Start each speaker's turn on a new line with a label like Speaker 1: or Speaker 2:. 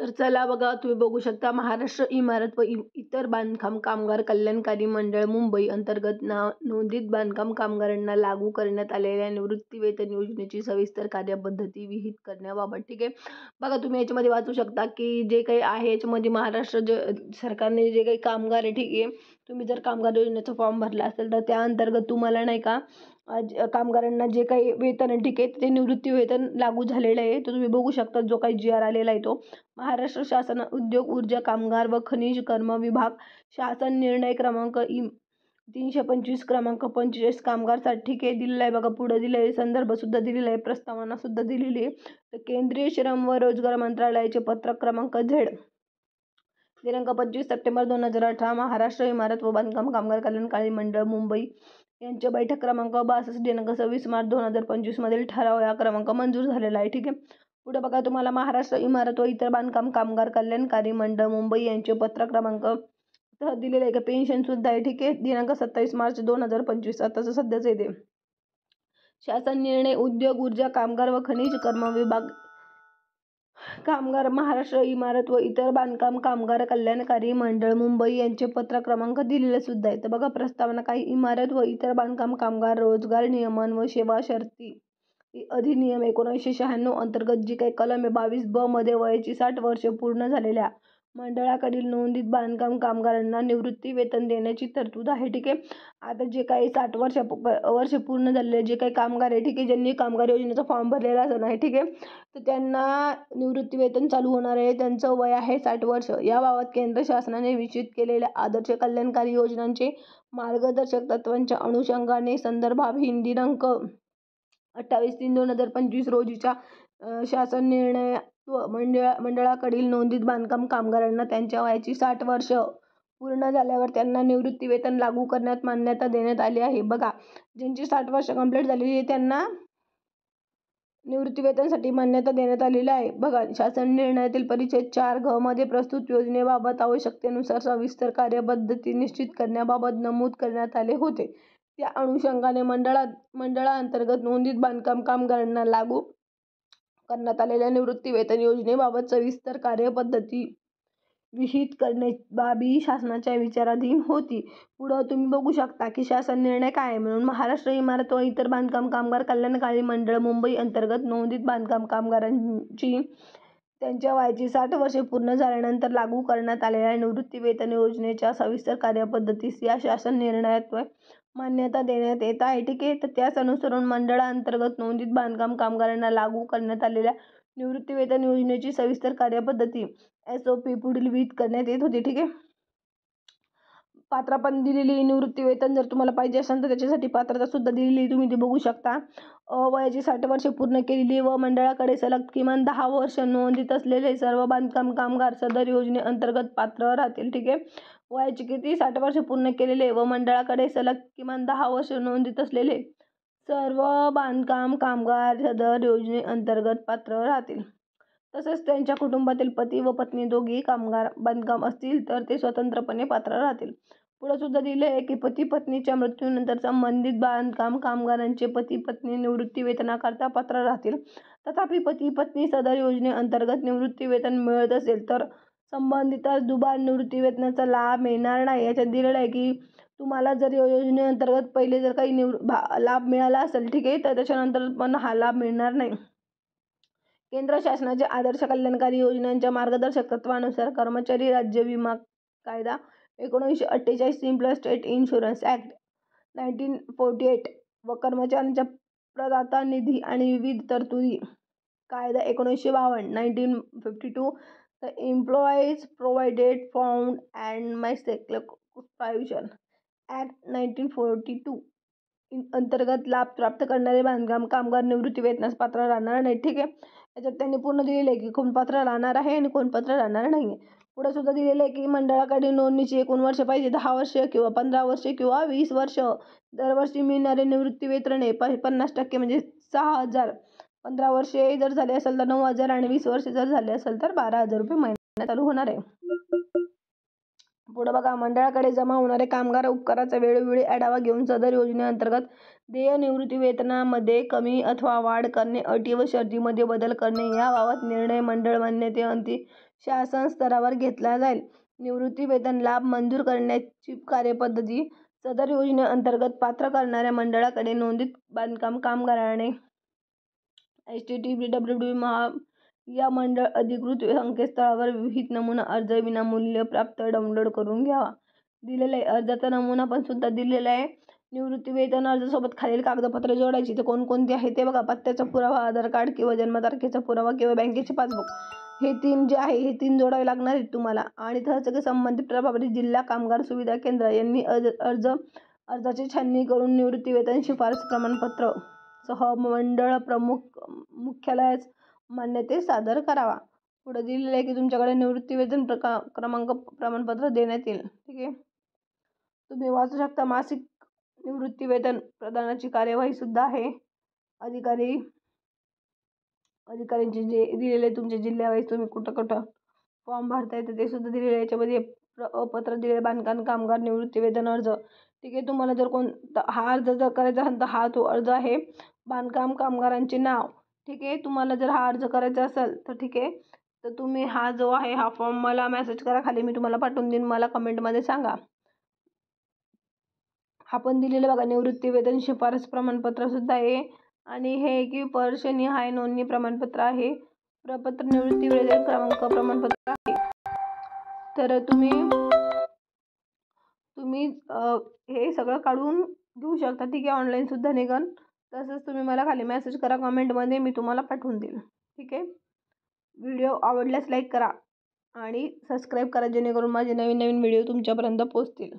Speaker 1: तर चला बघा, तुम्ही बघू शकता महाराष्ट्र इमारत व इतर बांधकाम कामगार कल्याणकारी मंडळ मुंबई अंतर्गत नोंदीत बांधकाम कामगारांना लागू करण्यात आलेल्या निवृत्तीवेतन योजनेची सविस्तर कार्यपद्धती विहित करण्याबाबत. ठीक आहे, बघा तुम्ही याच्यामध्ये वाचू शकता की जे काही आहे याच्यामध्ये महाराष्ट्र सरकारने जे काही कामगार आहे, ठीक आहे, तुम्ही जर कामगार योजनेचा फॉर्म भरला असेल तर त्या अंतर्गत तुम्हाला नाही का कामगारांना जे काही वेतन आहे, ठीक आहे, ते निवृत्ती वेतन लागू झालेलं आहे. तर तुम्ही बघू शकता जो काही GR आलेला आहे तो महाराष्ट्र शासन उद्योग ऊर्जा कामगार व खनिज कर्म विभाग शासन निर्णय क्रमांक 325 क्रमांक 45 कामगारसाठी, ठीक आहे, दिलेला आहे. बघा पुढे दिलेला आहे, संदर्भ सुद्धा दिलेला आहे, प्रस्तावना सुद्धा दिलेली आहे. तर केंद्रीय श्रम व रोजगार मंत्रालयाचे पत्रक क्रमांक Z दिनांक 25 सप्टेंबर 2018 महाराष्ट्र इमारत व बांधकाम कामगार कल्याणकारी मंडळ मुंबई यांच्या बैठक क्रमांक 62 दिनांक 26 मार्च 2025 मधील ठराव या क्रमांक मंजूर झालेला आहे. ठीक आहे, पुढे बघा तुम्हाला महाराष्ट्र इमारत व इतर बांधकाम कामगार कल्याणकारी मंडळ मुंबई यांचे पत्र क्रमांक दिलेले आहे का पेन्शन सुद्धा आहे. ठीक आहे, दिनांक 27 मार्च 2025 आताच सध्याच येते. शासन निर्णय उद्योग ऊर्जा कामगार व खनिज कर्म विभाग कामगार महाराष्ट्र इमारत व इतर बांधकाम कामगार कल्याणकारी मंडळ मुंबई यांचे पत्र क्रमांक दिलेले सुद्धा आहे. तर बघा प्रस्तावना काही इमारत व इतर बांधकाम कामगार रोजगार नियमन व सेवा शर्ती अधिनियम 1996 अंतर्गत जी काही कलम आहे 22 ब मध्ये वयाची 60 वर्षे पूर्ण झालेल्या मंडळाकडील नोंदीत बांधकाम कामगारांना निवृत्ती वेतन देण्याची तरतूद आहे. ठीक आहे, आता जे काही 60 वर्ष पूर्ण झालेले जे काही कामगार आहे, ठीक आहे, ज्यांनी कामगार योजनेचा फॉर्म भरलेला आहे, ठीक आहे, तर त्यांना निवृत्ती वेतन चालू होणार आहे. त्यांचं वय आहे 60 वर्ष. याबाबत केंद्र शासनाने निश्चित केलेल्या आदर्श कल्याणकारी योजनांचे मार्गदर्शक तत्त्वांच्या अनुषंगाने संदर्भात दिनांक 28/3/2025 रोजीच्या शासन निर्णय मंडळाकडील नोंदीत बांधकाम कामगारांना त्यांच्या वयाची 60 वर्ष पूर्ण झाल्यावर त्यांना निवृत्ती वेतन लागू करण्यात मान्यता देण्यात आली आहे. बघा ज्यांची 60 वर्ष कंप्लीट झालेली आहे त्यांना निवृत्ती वेतनसाठी मान्यता देण्यात आलेली आहे. बघा शासन निर्णयातील परिच्छेद 4 मध्ये प्रस्तुत योजनेबाबत आवश्यकतेनुसार सविस्तर कार्यपद्धती निश्चित करण्याबाबत नमूद करण्यात आले होते. त्या अनुषंगाने मंडळाअंतर्गत नोंदीत बांधकाम कामगारांना लागू करण्यात आलेल्या निवृत्ती वेतन योजनेबाबत सविस्तर कार्यपद्धती विहित करण्याची बाबी शासनाच्या विचाराधीन होती. पुढं तुम्ही बघू शकता की शासन निर्णय काय आहे म्हणून महाराष्ट्र इमारत व इतर बांधकाम कामगार कल्याणकारी मंडळ मुंबई अंतर्गत नोंदीत बांधकाम कामगारांची त्यांच्या वयाची 60 वर्षे पूर्ण झाल्यानंतर लागू करण्यात आलेल्या निवृत्ती वेतन योजनेच्या सविस्तर कार्यपद्धतीस या शासन निर्णयात मान्यता देण्यात येत आहे. ठीक आहे, तर त्याच अनुसरून मंडळाअंतर्गत नोंदीत बांधकाम कामगारांना लागू करण्यात आलेल्या निवृत्ती वेतन योजनेची सविस्तर कार्यपद्धती SOP पुढील विहित करण्यात येत होती. ठीक आहे, पात्रता पण दिलेली निवृत्ती वेतन जर तुम्हाला पाहिजे असेल तर त्याच्यासाठी पात्रता सुद्धा दिलेली तुम्ही ते बघू शकता. वयाची 60 वर्षे पूर्ण केलेली व मंडळाकडे सलग किमान 10 वर्ष नोंदीत असलेले सर्व बांधकाम कामगार सदर योजनेअंतर्गत पात्र राहतील. ठीक आहे, वयाची किती 60 वर्ष पूर्ण केलेले व मंडळाकडे सलग किमान 10 वर्ष नोंदीत असलेले सर्व बांधकाम कामगार सदर योजनेअंतर्गत पात्र राहतील. तसेच त्यांच्या कुटुंबातील पती व पत्नी दोघेही कामगार बांधकाम असतील तर ते स्वतंत्रपणे पात्र राहतील. पुढे सुद्धा दिले आहे की पती पत्नीच्या मृत्यूनंतर संबंधित बांधकाम कामगारांचे पती पत्नी निवृत्ती वेतनाकरता पात्र राहतील. तथापि पती पत्नी सदर योजनेअंतर्गत निवृत्ती वेतन मिळत असेल तर संबंधितास दुबार निवृत्ती वेतनाचा लाभ मिळणार नाही. याच्यात दिलेलं आहे की तुम्हाला जर योजनेअंतर्गत पहिले जर काही लाभ मिळाला असेल, ठीक आहे, तर त्याच्यानंतर पण हा लाभ मिळणार नाही. केंद्र शासनाच्या आदर्श कल्याणकारी योजनांच्या मार्गदर्शक तत्त्वानुसार कर्मचारी राज्य विमा कायदा 1948 सिम्पल स्टेट इन्शुरन्स ॲक्ट 1948 व कर्मचाऱ्यांच्या प्रदाता निधी आणि विविध तरतुदी कायदा 1952 1952 the employees provided fund and provision act 1942 अंतर्गत लाभ प्राप्त करणारे बांधकाम कामगार निवृत्ती वेतनास पात्र राहणार नाही. ठीक आहे, याच्यात त्यांनी पूर्ण दिलेलं आहे की कोण पात्र राहणार आहे आणि कोण पात्र राहणार नाही. पुढे सुद्धा दिलेलं आहे की मंडळाकडे नोंदणीची एकूण वर्ष पाहिजे 10 वर्ष किंवा 15 वर्ष किंवा 20 वर्ष. दरवर्षी मिळणारे निवृत्ती वेतन आहे 50% म्हणजे 6,000. 15 वर्षे जर झाले असेल तर 9,000 आणि 20 वर्षे जर झाले असेल तर 12,000 रुपये महिन्यात चालू होणार आहे. पुढे बघा, मंडळाकडे जमा होणारे कामगार उपकाराचा वेळोवेळी आढावा घेऊन सदर योजनेअंतर्गत देय निवृत्ती वेतनामध्ये कमी अथवा वाढ करणे, अटी व शर्तीमध्ये बदल करणे याबाबत निर्णय मंडळ मान्यतेअंती शासन स्तरावर घेतला जाईल. निवृत्ती वेतन लाभ मंजूर करण्याची कार्यपद्धती सदर योजनेअंतर्गत पात्र करणाऱ्या मंडळाकडे नोंदित बांधकाम कामगाराने http://www. या मंडळ अधिकृत संकेतस्थळावर विहित नमुना अर्ज विनामूल्य प्राप्त डाउनलोड करून घ्यावा. दिलेला आहे अर्जाचा नमुना पण सुद्धा दिलेला आहे. निवृत्ती वेतन अर्जासोबत खालील कागदपत्रे जोडायची. ते कोणकोणती आहे ते बघा, पत्त्याचा पुरावा, आधार कार्ड किंवा जन्मतारखेचा पुरावा किंवा बँकेचे पासबुक, हे 3 जे आहे हे 3 जोडावे लागणार आहेत तुम्हाला. आणि तहसील संबंधित प्रभारी जिल्हा कामगार सुविधा केंद्र यांनी अर्जाची छाननी करून निवृत्ती वेतन शिफारस प्रमाणपत्र सह मंडळ प्रमुख मुख्यालयास मान्यतेस सादर करावा. पुढे दिलेलं आहे की तुमच्याकडे निवृत्ती वेतन क्रमांक प्रमाणपत्र देण्यात येईल. ठीक आहे, तुम्ही वाचू शकता. मासिक निवृत्ती वेतन प्रदानाची कार्यवाही सुद्धा आहे. अधिकाऱ्यांचे जे दिलेले तुमच्या जिल्ह्यावाईज तुम्ही कुठं कुठं फॉर्म भरता येतं ते सुद्धा दिलेलं आहे. याच्यामध्ये पत्र दिले बांधकाम कामगार निवृत्ती वेतन अर्ज. ठीक आहे, तुम्हाला जर हा अर्ज जर करायचा असेल तर हा तो अर्ज आहे. बांधकाम कामगारांचे नाव. ठीक आहे, तुम्हाला जर हा अर्ज करायचा असेल तर ठीक आहे, तर तुम्ही हा जो आहे हा फॉर्म मला मेसेज करा, खाली मी तुम्हाला पाठवून देईन, मला कमेंटमध्ये सांगा. हा पण दिलेलं बघा, निवृत्ती वेतन शिफारस प्रमाणपत्र सुद्धा आहे. आणि हे की वर्षनिहाय नोंदणी प्रमाणपत्र आहे. प्रपत्र निवृत्ती वेतन क्रमांक प्रमाणपत्र आहे. तर तुम्ही हे सगळं काढून घेऊ शकता. ठीक आहे, ऑनलाईन सुद्धा निघन. तसंच तुम्ही मला खाली मेसेज करा कमेंटमध्ये, मी तुम्हाला पाठवून देईल. ठीक आहे, व्हिडिओ आवडल्यास लाईक करा आणि सबस्क्राईब करा, जेणेकरून माझे नवीन नवीन व्हिडिओ तुमच्यापर्यंत पोहोचतील.